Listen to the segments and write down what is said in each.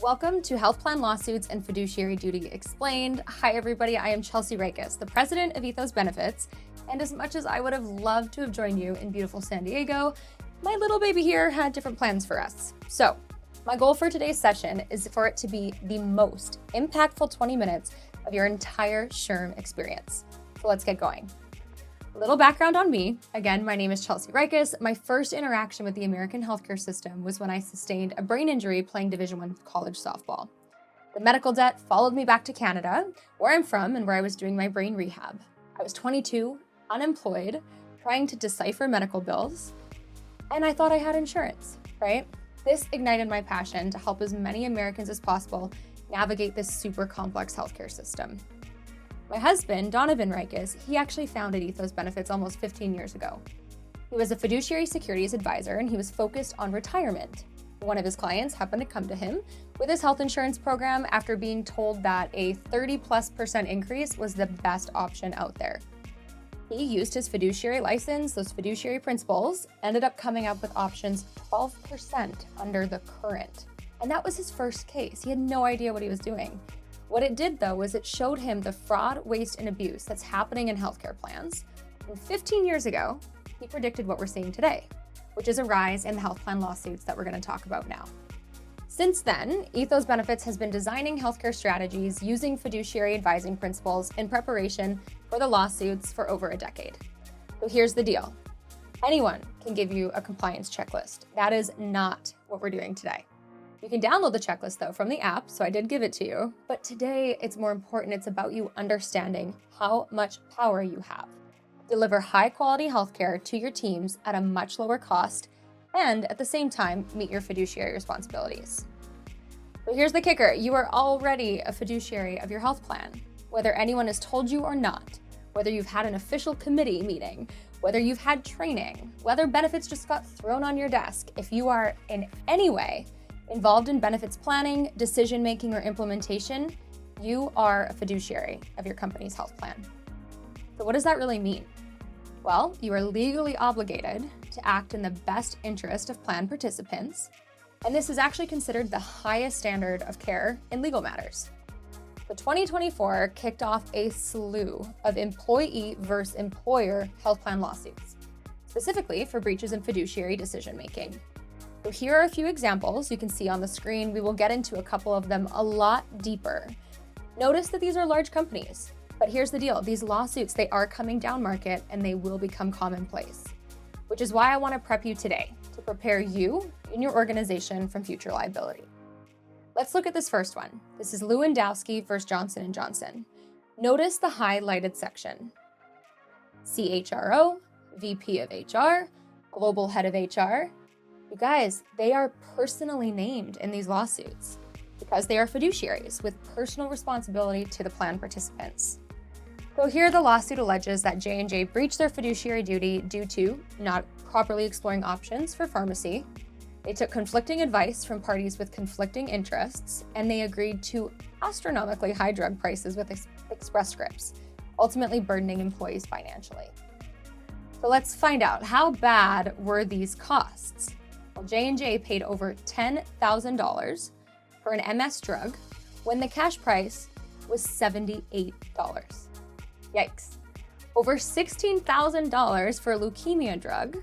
Welcome to Health Plan Lawsuits and Fiduciary Duty Explained. Hi everybody, I am Chelsea Reikus, the president of Ethos Benefits, and as much as I would have loved to have joined you in beautiful San Diego, my little baby here had different plans for us. So, my goal for today's session is for it to be the most impactful 20 minutes of your entire SHRM experience. So let's get going. A little background on me. Again, my name is Chelsea Reikus. My first interaction with the American healthcare system was when I sustained a brain injury playing Division I college softball. The medical debt followed me back to Canada, where I'm from and where I was doing my brain rehab. I was 22, unemployed, trying to decipher medical bills, and I thought I had insurance, right? This ignited my passion to help as many Americans as possible navigate this super complex healthcare system. My husband, Donovan Reikus, he actually founded Ethos Benefits almost 15 years ago. He was a fiduciary securities advisor and he was focused on retirement. One of his clients happened to come to him with his health insurance program after being told that a 30+% increase was the best option out there. He used his fiduciary license, those fiduciary principles, ended up coming up with options 12% under the current. And that was his first case. He had no idea what he was doing. What it did, though, was it showed him the fraud, waste, and abuse that's happening in healthcare plans. And 15 years ago, he predicted what we're seeing today, which is a rise in the health plan lawsuits that we're going to talk about now. Since then, Ethos Benefits has been designing healthcare strategies using fiduciary advising principles in preparation for the lawsuits for over a decade. So here's the deal. Anyone can give you a compliance checklist. That is not what we're doing today. You can download the checklist though from the app, so I did give it to you. But today it's more important. It's about you understanding how much power you have. Deliver high quality healthcare to your teams at a much lower cost and at the same time meet your fiduciary responsibilities. But here's the kicker. You are already a fiduciary of your health plan. Whether anyone has told you or not, whether you've had an official committee meeting, whether you've had training, whether benefits just got thrown on your desk, if you are in any way involved in benefits planning, decision-making, or implementation, you are a fiduciary of your company's health plan. So what does that really mean? Well, you are legally obligated to act in the best interest of plan participants, and this is actually considered the highest standard of care in legal matters. So 2024 kicked off a slew of employee versus employer health plan lawsuits, specifically for breaches in fiduciary decision-making. So here are a few examples you can see on the screen. We will get into a couple of them a lot deeper. Notice that these are large companies, but here's the deal. These lawsuits, they are coming down market and they will become commonplace, which is why I want to prep you today to prepare you and your organization from future liability. Let's look at this first one. This is Lewandowski versus Johnson & Johnson. Notice the highlighted section. CHRO, VP of HR, Global Head of HR. You guys, they are personally named in these lawsuits because they are fiduciaries with personal responsibility to the plan participants. So here the lawsuit alleges that J&J breached their fiduciary duty due to not properly exploring options for pharmacy. They took conflicting advice from parties with conflicting interests, and they agreed to astronomically high drug prices with Express Scripts, ultimately burdening employees financially. So let's find out, how bad were these costs? Well, J&J paid over $10,000 for an MS drug when the cash price was $78. Yikes. Over $16,000 for a leukemia drug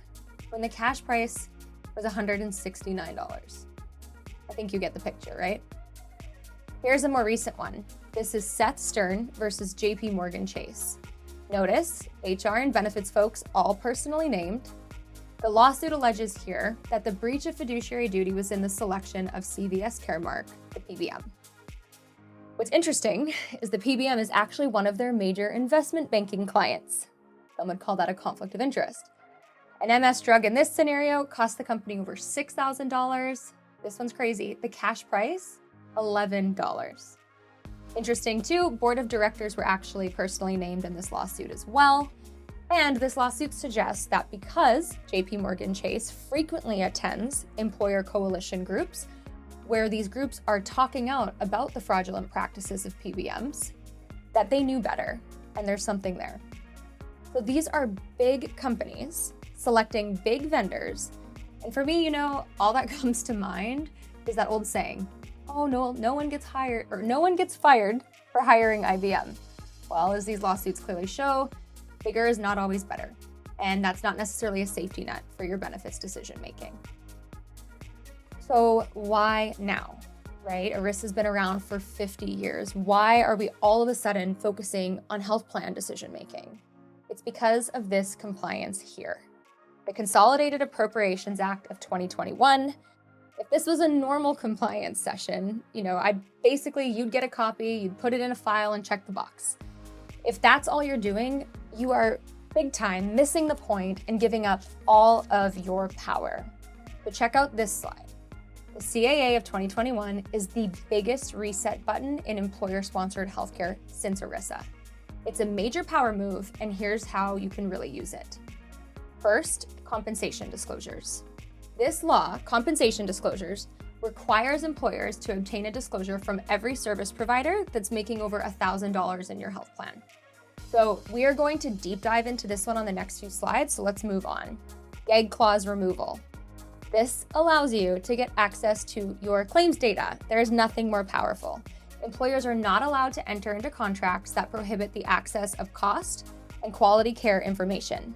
when the cash price was $169. I think you get the picture, right? Here's a more recent one. This is Seth Stern versus JP Morgan Chase. Notice, HR and benefits folks all personally named. The lawsuit alleges here that the breach of fiduciary duty was in the selection of CVS Caremark, the PBM. What's interesting is the PBM is actually one of their major investment banking clients. Some would call that a conflict of interest. An MS drug in this scenario cost the company over $6,000. This one's crazy. The cash price, $11. Interesting too, board of directors were actually personally named in this lawsuit as well. And this lawsuit suggests that because JP Morgan Chase frequently attends employer coalition groups, where these groups are talking out about the fraudulent practices of PBMs, that they knew better, and there's something there. So these are big companies selecting big vendors. And for me, all that comes to mind is that old saying, oh no, no one gets hired or no one gets fired for hiring IBM. Well, as these lawsuits clearly show, bigger is not always better. And that's not necessarily a safety net for your benefits decision making. So why now, right? ERISA's been around for 50 years. Why are we all of a sudden focusing on health plan decision making? It's because of this compliance here. The Consolidated Appropriations Act of 2021. If this was a normal compliance session, you'd get a copy, you'd put it in a file and check the box. If that's all you're doing, you are big time missing the point and giving up all of your power. But check out this slide. The CAA of 2021 is the biggest reset button in employer-sponsored healthcare since ERISA. It's a major power move, and here's how you can really use it. First, compensation disclosures. This law, compensation disclosures, requires employers to obtain a disclosure from every service provider that's making over $1,000 in your health plan. So we are going to deep dive into this one on the next few slides, so let's move on. Gag clause removal. This allows you to get access to your claims data. There is nothing more powerful. Employers are not allowed to enter into contracts that prohibit the access of cost and quality care information.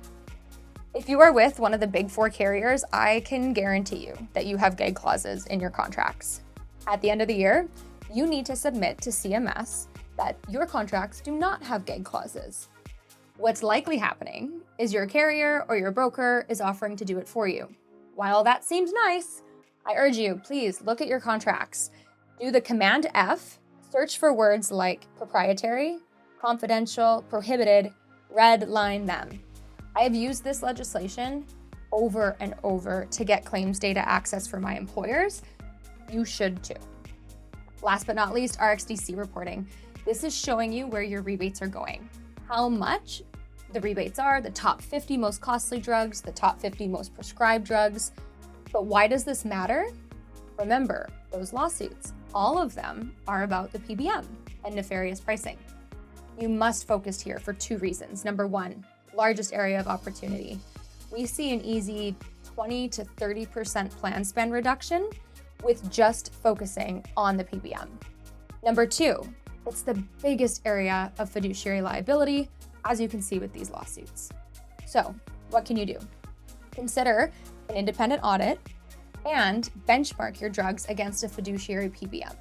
If you are with one of the big four carriers, I can guarantee you that you have gag clauses in your contracts. At the end of the year, you need to submit to CMS that your contracts do not have gag clauses. What's likely happening is your carrier or your broker is offering to do it for you. While that seems nice, I urge you, please look at your contracts. Do the Command F, search for words like proprietary, confidential, prohibited, red line them. I have used this legislation over and over to get claims data access for my employers. You should too. Last but not least, RxDC reporting. This is showing you where your rebates are going, how much the rebates are, the top 50 most costly drugs, the top 50 most prescribed drugs. But why does this matter? Remember, those lawsuits, all of them are about the PBM and nefarious pricing. You must focus here for two reasons. Number one, largest area of opportunity. We see an easy 20 to 30% plan spend reduction with just focusing on the PBM. Number two, it's the biggest area of fiduciary liability, as you can see with these lawsuits. So, what can you do? Consider an independent audit and benchmark your drugs against a fiduciary PBM.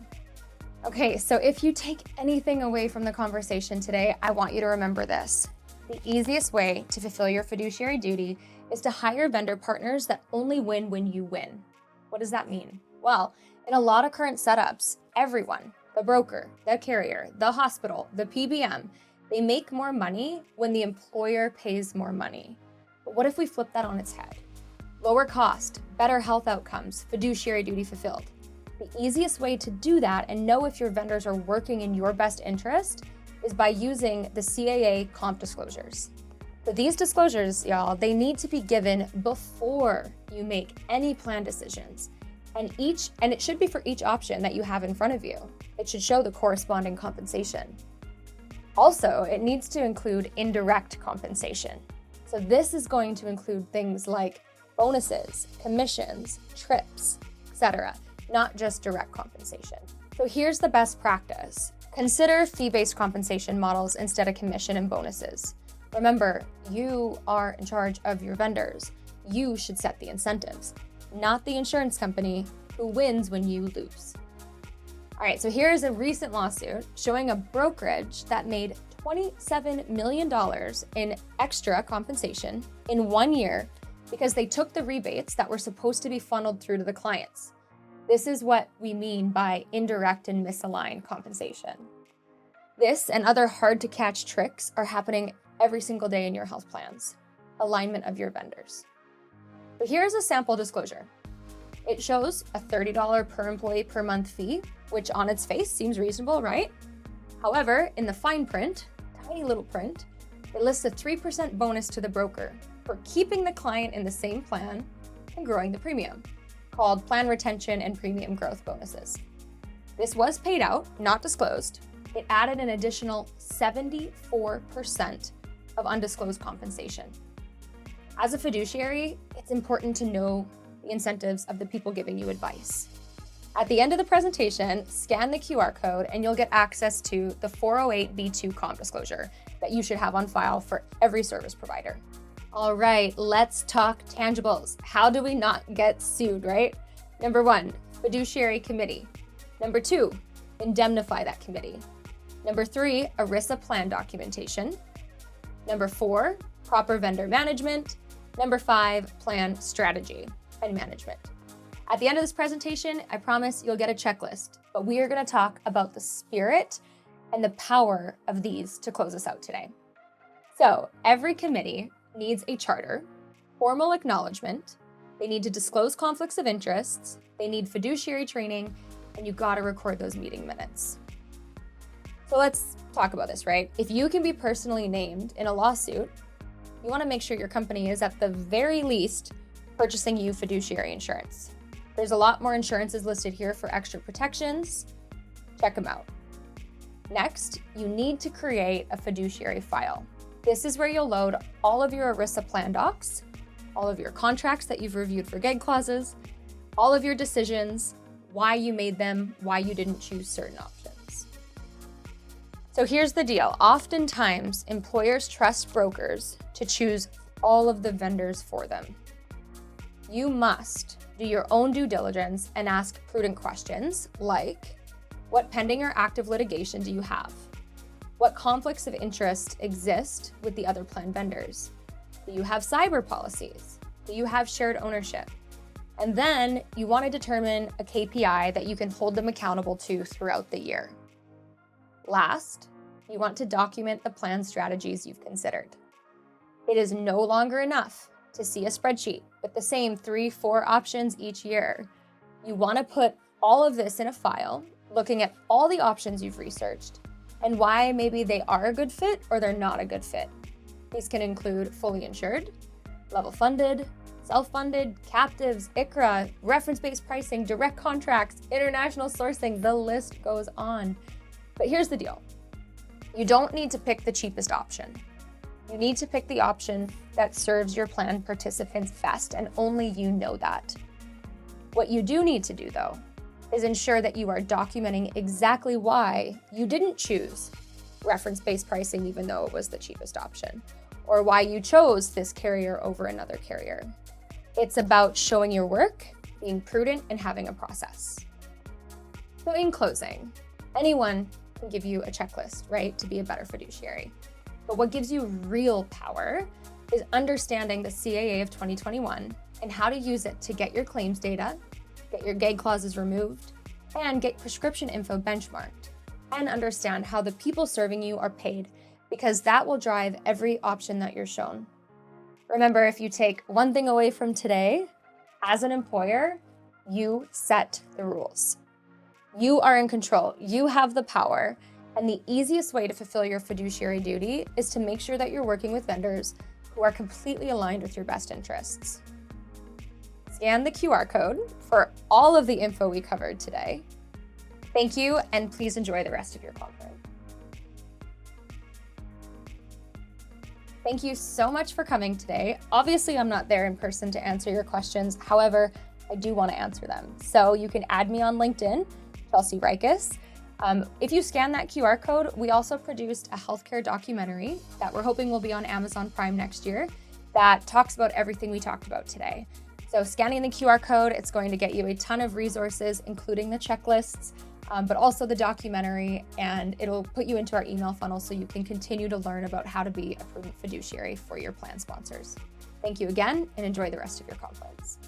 Okay, so if you take anything away from the conversation today, I want you to remember this. The easiest way to fulfill your fiduciary duty is to hire vendor partners that only win when you win. What does that mean? Well, in a lot of current setups, everyone, the broker, the carrier, the hospital, the PBM, they make more money when the employer pays more money. But what if we flip that on its head? Lower cost, better health outcomes, fiduciary duty fulfilled. The easiest way to do that and know if your vendors are working in your best interest is by using the CAA comp disclosures. So these disclosures, y'all, they need to be given before you make any plan decisions. And it should be for each option that you have in front of you. It should show the corresponding compensation. Also, it needs to include indirect compensation. So this is going to include things like bonuses, commissions, trips, etc., not just direct compensation. So here's the best practice. Consider fee-based compensation models instead of commission and bonuses. Remember, you are in charge of your vendors. You should set the incentives, not the insurance company who wins when you lose. All right, so here's a recent lawsuit showing a brokerage that made $27 million in extra compensation in 1 year because they took the rebates that were supposed to be funneled through to the clients. This is what we mean by indirect and misaligned compensation. This and other hard-to-catch tricks are happening every single day in your health plans. Alignment of your vendors. So here's a sample disclosure. It shows a $30 per employee per month fee, which on its face seems reasonable, right? However, in the fine print, tiny little print, it lists a 3% bonus to the broker for keeping the client in the same plan and growing the premium, called plan retention and premium growth bonuses. This was paid out, not disclosed. It added an additional 74% of undisclosed compensation. As a fiduciary, it's important to know the incentives of the people giving you advice. At the end of the presentation, scan the QR code and you'll get access to the 408(b)(2) comp disclosure that you should have on file for every service provider. All right, let's talk tangibles. How do we not get sued, right? Number 1, fiduciary committee. Number 2, indemnify that committee. Number 3, ERISA plan documentation. Number 4, proper vendor management. Number 5, plan strategy and management. At the end of this presentation, I promise you'll get a checklist, but we are going to talk about the spirit and the power of these to close us out today. So every committee needs a charter, formal acknowledgement, they need to disclose conflicts of interests, they need fiduciary training, and you got to record those meeting minutes. So let's talk about this, right? If you can be personally named in a lawsuit, you want to make sure your company is at the very least purchasing you fiduciary insurance. There's a lot more insurances listed here for extra protections. Check them out. Next, you need to create a fiduciary file. This is where you'll load all of your ERISA plan docs, all of your contracts that you've reviewed for gag clauses, all of your decisions, why you made them, why you didn't choose certain options. So here's the deal. Oftentimes, employers trust brokers to choose all of the vendors for them. You must do your own due diligence and ask prudent questions like, what pending or active litigation do you have? What conflicts of interest exist with the other plan vendors? Do you have cyber policies? Do you have shared ownership? And then you want to determine a KPI that you can hold them accountable to throughout the year. Last, you want to document the plan strategies you've considered. It is no longer enough to see a spreadsheet with the same 3-4 options each year. You want to put all of this in a file, looking at all the options you've researched and why maybe they are a good fit or they're not a good fit. These can include fully insured, level funded, self-funded, captives, ICRA, reference-based pricing, direct contracts, international sourcing, the list goes on. But here's the deal. You don't need to pick the cheapest option. You need to pick the option that serves your plan participants best, and only you know that. What you do need to do, though, is ensure that you are documenting exactly why you didn't choose reference-based pricing even though it was the cheapest option, or why you chose this carrier over another carrier. It's about showing your work, being prudent, and having a process. So in closing, anyone can give you a checklist, right, to be a better fiduciary. But what gives you real power is understanding the CAA of 2021 and how to use it to get your claims data, get your gag clauses removed, and get prescription info benchmarked, and understand how the people serving you are paid, because that will drive every option that you're shown. Remember, if you take one thing away from today, as an employer, you set the rules. You are in control. You have the power. And the easiest way to fulfill your fiduciary duty is to make sure that you're working with vendors who are completely aligned with your best interests. Scan the QR code for all of the info we covered today. Thank you, and please enjoy the rest of your conference. Thank you so much for coming today. Obviously, I'm not there in person to answer your questions. However, I do want to answer them. So you can add me on LinkedIn, Chelsea Reikus. If you scan that QR code, we also produced a healthcare documentary that we're hoping will be on Amazon Prime next year that talks about everything we talked about today. So scanning the QR code, it's going to get you a ton of resources, including the checklists, but also the documentary, and it'll put you into our email funnel so you can continue to learn about how to be a prudent fiduciary for your plan sponsors. Thank you again, and enjoy the rest of your conference.